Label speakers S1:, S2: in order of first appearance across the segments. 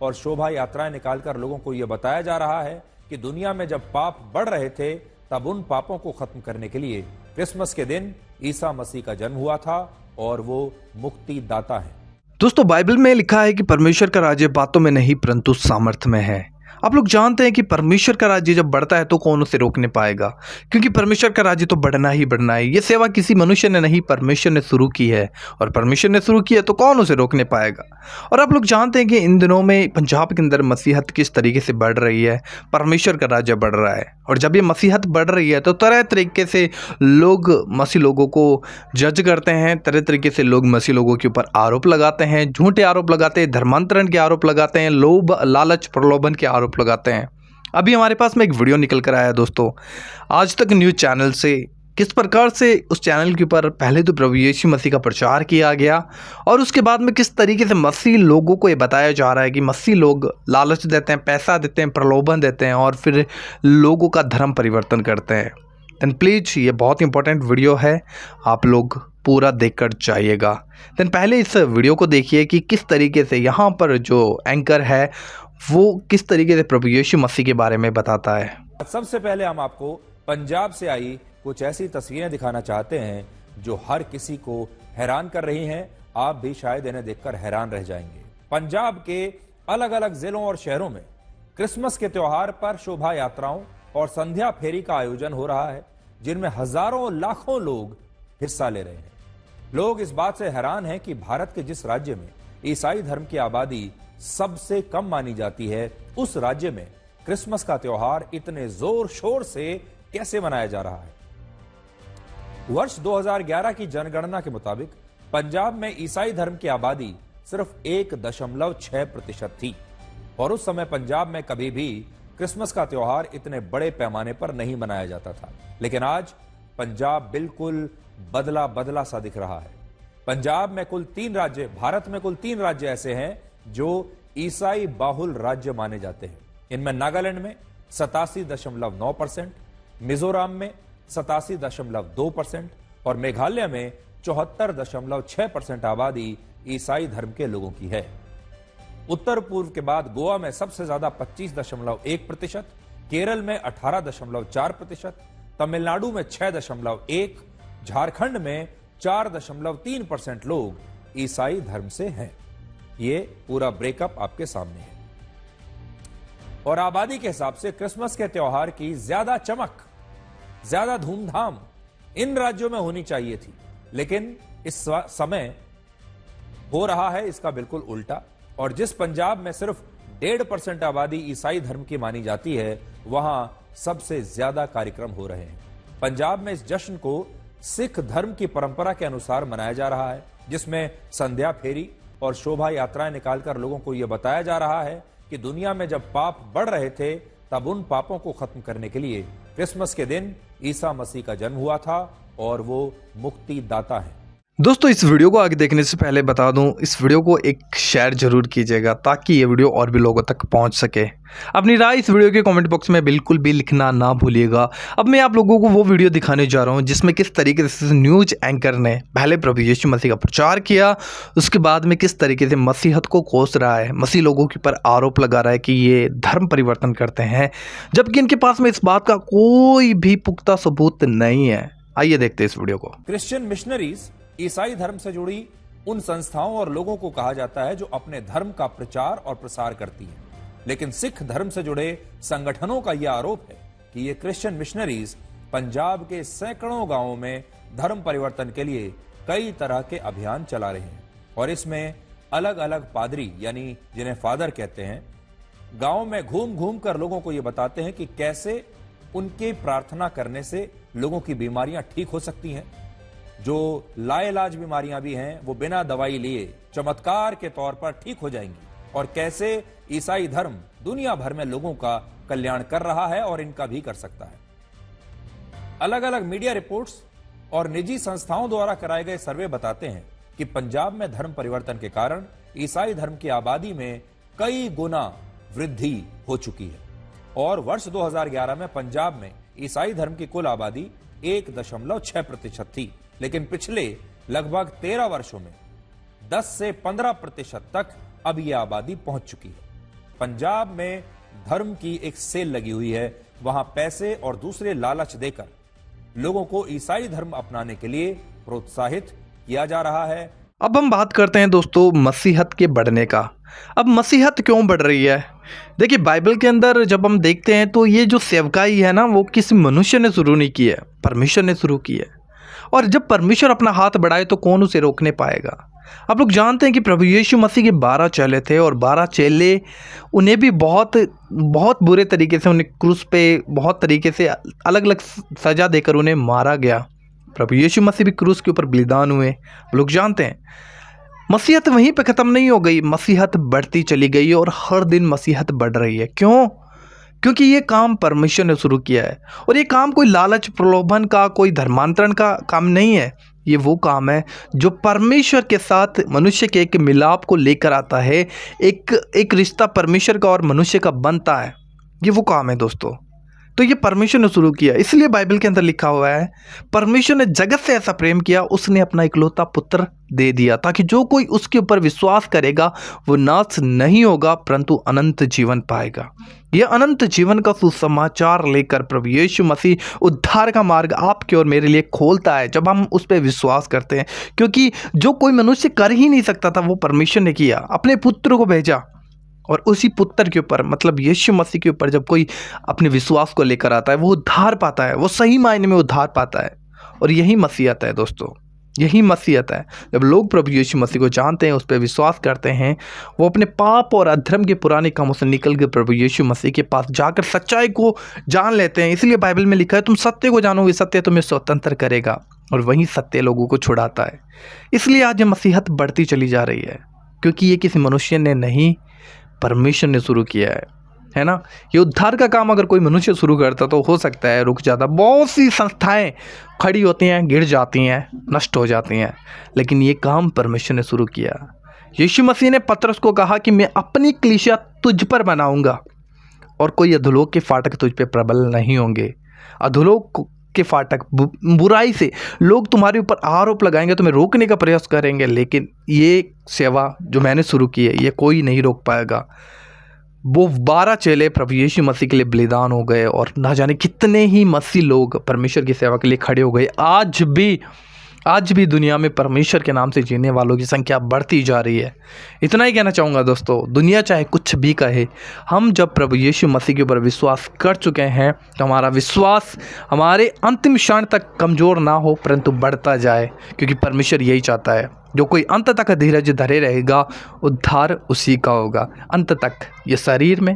S1: और शोभा यात्राएं निकालकर लोगों को यह बताया जा रहा है कि दुनिया में जब पाप बढ़ रहे थे तब उन पापों को खत्म करने के लिए क्रिसमस के दिन ईसा मसीह का जन्म हुआ था और वो मुक्तिदाता है।
S2: दोस्तों, बाइबल में लिखा है कि परमेश्वर का राज्य बातों में नहीं परंतु सामर्थ्य में है। आप लोग जानते हैं कि परमेश्वर का राज्य जब बढ़ता है तो कौन उसे रोकने पाएगा, क्योंकि परमेश्वर का राज्य तो बढ़ना ही बढ़ना है। ये सेवा किसी मनुष्य ने नहीं, परमेश्वर ने शुरू की है, और परमेश्वर ने शुरू की है तो कौन उसे रोकने पाएगा। और आप लोग जानते हैं कि इन दिनों में पंजाब के अंदर मसीहत किस तरीके से बढ़ रही है, परमेश्वर का राज्य बढ़ रहा है। और जब ये मसीहत बढ़ रही है तो तरह तरीके से लोग मसीह लोगों को जज करते हैं, तरह तरीके से लोग मसीह लोगों के ऊपर आरोप लगाते हैं, झूठे आरोप लगाते हैं, धर्मांतरण के आरोप लगाते हैं, लोभ लालच प्रलोभन के आरोप लगाते हैं। अभी हमारे पास में एक वीडियो निकल कर आया दोस्तों, आज तक न्यूज़ चैनल से, किस प्रकार से उस चैनल के ऊपर पहले तो प्रभु यीशु मसीह का प्रचार किया गया और उसके बाद में किस तरीके से मसीह लोगों को ये बताया जा रहा है कि मसीह लोग लालच देते हैं, पैसा देते हैं, प्रलोभन देते हैं और फिर लोगों का धर्म परिवर्तन करते हैं। देन प्लीज़, ये बहुत इंपॉर्टेंट वीडियो है, आप लोग पूरा देखकर जाइएगा। देन पहले इस वीडियो को देखिए कि किस तरीके से यहाँ पर जो एंकर है वो किस तरीके से प्रभु यीशु मसीह के बारे में बताता है।
S1: सबसे पहले हम आपको पंजाब से आई कुछ ऐसी तस्वीरें दिखाना चाहते हैं जो हर किसी को हैरान कर रही हैं। आप भी शायद इन्हें देखकर हैरान रह जाएंगे। पंजाब के अलग अलग जिलों और शहरों में क्रिसमस के त्योहार पर शोभा यात्राओं और संध्या फेरी का आयोजन हो रहा है, जिनमें हजारों लाखों लोग हिस्सा ले रहे हैं। लोग इस बात से हैरान हैं कि भारत के जिस राज्य में ईसाई धर्म की आबादी सबसे कम मानी जाती है, उस राज्य में क्रिसमस का त्योहार इतने जोर शोर से कैसे मनाया जा रहा है। वर्ष 2011 की जनगणना के मुताबिक पंजाब में ईसाई धर्म की आबादी सिर्फ 1.6% थी और उस समय पंजाब में कभी भी क्रिसमस का त्योहार इतने बड़े पैमाने पर नहीं मनाया जाता था। लेकिन आज पंजाब बिल्कुल बदला बदला सा दिख रहा है। पंजाब में कुल 3 राज्य, भारत में कुल 3 राज्य ऐसे हैं जो ईसाई बाहुल राज्य माने जाते हैं। इनमें नागालैंड में 87.9%, मिजोरम में 87.2% और मेघालय में 74.6% आबादी ईसाई धर्म के लोगों की है। उत्तर पूर्व के बाद गोवा में सबसे ज्यादा 25.1%, केरल में 18.4%, तमिलनाडु में 6.1%, झारखंड में 4.3% लोग ईसाई धर्म से हैं। ये पूरा ब्रेकअप आपके सामने है। और आबादी के हिसाब से क्रिसमस के त्योहार की ज्यादा चमक, ज्यादा धूमधाम इन राज्यों में होनी चाहिए थी, लेकिन इस समय हो रहा है इसका बिल्कुल उल्टा। और जिस पंजाब में सिर्फ 1.5% आबादी ईसाई धर्म की मानी जाती है, वहां सबसे ज्यादा कार्यक्रम हो रहे हैं। पंजाब में इस जश्न को सिख धर्म की परंपरा के अनुसार मनाया जा रहा है, जिसमें संध्या फेरी और शोभा यात्राएं निकालकर लोगों को यह बताया जा रहा है कि दुनिया में जब पाप बढ़ रहे थे तब उन पापों को खत्म करने के लिए क्रिसमस के दिन ईसा मसीह का जन्म हुआ था और वो मुक्तिदाता है।
S2: दोस्तों, इस वीडियो को आगे देखने से पहले बता दूं, इस वीडियो को एक शेयर जरूर कीजिएगा ताकि ये वीडियो और भी लोगों तक पहुंच सके। अपनी राय इस वीडियो के कमेंट बॉक्स में बिल्कुल भी लिखना ना भूलिएगा। अब मैं आप लोगों को वो वीडियो दिखाने जा रहा हूं जिसमें किस तरीके से न्यूज़ एंकर ने पहले प्रभु यीशु मसीह का प्रचार किया, उसके बाद में किस तरीके से मसीहत को कोस रहा है, मसीह लोगों के ऊपर आरोप लगा रहा है कि ये धर्म परिवर्तन करते हैं, जबकि इनके पास में इस बात का कोई भी पुख्ता सबूत नहीं है। आइए देखते हैं इस वीडियो को।
S1: क्रिश्चियन मिशनरीज ईसाई धर्म से जुड़ी उन संस्थाओं और लोगों को कहा जाता है जो अपने धर्म का प्रचार और प्रसार करती हैं। लेकिन सिख धर्म से जुड़े संगठनों का यह आरोप है कि ये क्रिश्चियन मिशनरीज पंजाब के सैकड़ों गांवों में धर्म परिवर्तन के लिए कई तरह के अभियान चला रहे हैं और इसमें अलग अलग पादरी, यानी जिन्हें फादर कहते हैं, गांव में घूम घूम कर लोगों को यह बताते हैं कि कैसे उनके प्रार्थना करने से लोगों की बीमारियां ठीक हो सकती हैं। जो लाइलाज बीमारियां भी हैं वो बिना दवाई लिए चमत्कार के तौर पर ठीक हो जाएंगी, और कैसे ईसाई धर्म दुनिया भर में लोगों का कल्याण कर रहा है और इनका भी कर सकता है। अलग अलग मीडिया रिपोर्ट्स और निजी संस्थाओं द्वारा कराए गए सर्वे बताते हैं कि पंजाब में धर्म परिवर्तन के कारण ईसाई धर्म की आबादी में कई गुना वृद्धि हो चुकी है और वर्ष 2011 में पंजाब में ईसाई धर्म की कुल आबादी 1.6% थी, लेकिन पिछले लगभग 13 वर्षों में 10 से 15% तक अब यह आबादी पहुंच चुकी है। पंजाब में धर्म की एक सेल लगी हुई है। वहां पैसे और दूसरे लालच देकर लोगों को ईसाई धर्म अपनाने के लिए प्रोत्साहित किया जा रहा है।
S2: अब हम बात करते हैं दोस्तों मसीहत के बढ़ने का। अब मसीहत क्यों बढ़ रही है? देखिए, बाइबल के अंदर जब हम देखते हैं तो ये जो सेवकाई है ना, वो किसी मनुष्य ने शुरू नहीं की है, परमेश्वर ने शुरू की है। और जब परमेश्वर अपना हाथ बढ़ाए तो कौन उसे रोकने पाएगा? आप लोग जानते हैं कि प्रभु यीशु मसीह के 12 चेले थे और 12 चेले, उन्हें भी बहुत बहुत बुरे तरीके से उन्हें क्रूस पे बहुत तरीके से अलग अलग सज़ा देकर उन्हें मारा गया। प्रभु यीशु मसीह भी क्रूस के ऊपर बलिदान हुए। लोग जानते हैं मसीहत वहीं पे ख़त्म नहीं हो गई, मसीहत बढ़ती चली गई और हर दिन मसीहत बढ़ रही है। क्यों? क्योंकि ये काम परमेश्वर ने शुरू किया है और ये काम कोई लालच प्रलोभन का, कोई धर्मांतरण का काम नहीं है। ये वो काम है जो परमेश्वर के साथ मनुष्य के एक मिलाप को लेकर आता है, एक रिश्ता परमेश्वर का और मनुष्य का बनता है। ये वो काम है दोस्तों। तो ये परमेश्वर ने शुरू किया। इसलिए बाइबल के अंदर लिखा हुआ है, परमेश्वर ने जगत से ऐसा प्रेम किया, उसने अपना इकलौता पुत्र दे दिया, ताकि जो कोई उसके ऊपर विश्वास करेगा वो नाश नहीं होगा परंतु अनंत जीवन पाएगा। यह अनंत जीवन का सुसमाचार लेकर प्रभु यीशु मसीह उद्धार का मार्ग आपके और मेरे लिए खोलता है जब हम उस पर विश्वास करते हैं। क्योंकि जो कोई मनुष्य कर ही नहीं सकता था वो परमेश्वर ने किया, अपने पुत्र को भेजा। और उसी पुत्र के ऊपर, मतलब यीशु मसीह के ऊपर जब कोई अपने विश्वास को लेकर आता है वो उद्धार पाता है, वो सही मायने में उद्धार पाता है। और यही मसीहत है दोस्तों, यही मसीहत है। जब लोग प्रभु यीशु मसीह को जानते हैं, उस पर विश्वास करते हैं, वो अपने पाप और अधर्म के पुराने कामों से निकल के प्रभु यीशु मसीह के पास जाकर सच्चाई को जान लेते हैं। इसलिए बाइबल में लिखा है, तुम सत्य को जानोगे, सत्य तुम्हें स्वतंत्र करेगा। और वही सत्य लोगों को छुड़ाता है। इसलिए आज ये मसीहत बढ़ती चली जा रही है, क्योंकि ये किसी मनुष्य ने नहीं, परमेश्वर ने शुरू किया है ना। ये उद्धार का काम अगर कोई मनुष्य शुरू करता तो हो सकता है रुक जाता। बहुत सी संस्थाएं खड़ी होती हैं, गिर जाती हैं, नष्ट हो जाती हैं, लेकिन ये काम परमेश्वर ने शुरू किया। यीशु मसीह ने पतरस को कहा कि मैं अपनी कलीसिया तुझ पर बनाऊंगा और कोई अधोलोक के फाटक तुझ पे प्रबल नहीं होंगे। अधोलोक के फाटक, बुराई से लोग तुम्हारे ऊपर आरोप लगाएंगे, तुम्हें रोकने का प्रयास करेंगे, लेकिन ये सेवा जो मैंने शुरू की है ये कोई नहीं रोक पाएगा। वो 12 चेले प्रभु यीशु मसीह के लिए बलिदान हो गए और ना जाने कितने ही मसीह लोग परमेश्वर की सेवा के लिए खड़े हो गए। आज भी दुनिया में परमेश्वर के नाम से जीने वालों की संख्या बढ़ती जा रही है। इतना ही कहना चाहूँगा दोस्तों, दुनिया चाहे कुछ भी कहे, हम जब प्रभु यीशु मसीह के ऊपर विश्वास कर चुके हैं तो हमारा विश्वास हमारे अंतिम क्षण तक कमज़ोर ना हो परंतु बढ़ता जाए, क्योंकि परमेश्वर यही चाहता है। जो कोई अंत तक धीरज धरे रहेगा उद्धार उसी का होगा। अंत तक, ये शरीर में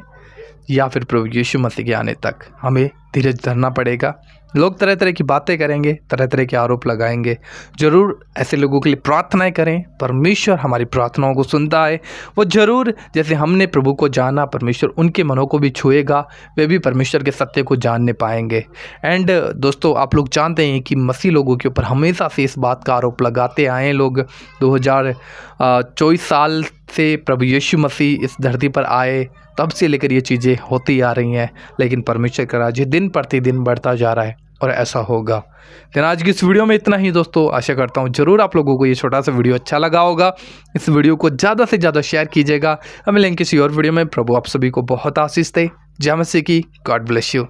S2: या फिर प्रभु यीशु मसीह के आने तक हमें धीरज धरना पड़ेगा। लोग तरह तरह की बातें करेंगे, तरह तरह के आरोप लगाएंगे। ज़रूर ऐसे लोगों के लिए प्रार्थनाएं करें, परमेश्वर हमारी प्रार्थनाओं को सुनता है। वो ज़रूर, जैसे हमने प्रभु को जाना, परमेश्वर उनके मनों को भी छुएगा, वे भी परमेश्वर के सत्य को जानने पाएंगे। एंड दोस्तों, आप लोग जानते हैं कि मसीह लोगों के ऊपर हमेशा से इस बात का आरोप लगाते आए हैं लोग। 2024 साल से प्रभु यीशु मसीह इस धरती पर आए तब से लेकर ये चीज़ें होती आ रही हैं, लेकिन परमेश्वर का राज्य दिन प्रतिदिन बढ़ता जा रहा है और ऐसा होगा। लेकिन आज की इस वीडियो में इतना ही दोस्तों। आशा करता हूँ ज़रूर आप लोगों को ये छोटा सा वीडियो अच्छा लगा होगा। इस वीडियो को ज़्यादा से ज़्यादा शेयर कीजिएगा। हमें मिलेंगे किसी और वीडियो में। प्रभु आप सभी को बहुत आशीष दे। जय मसीह की। God bless you.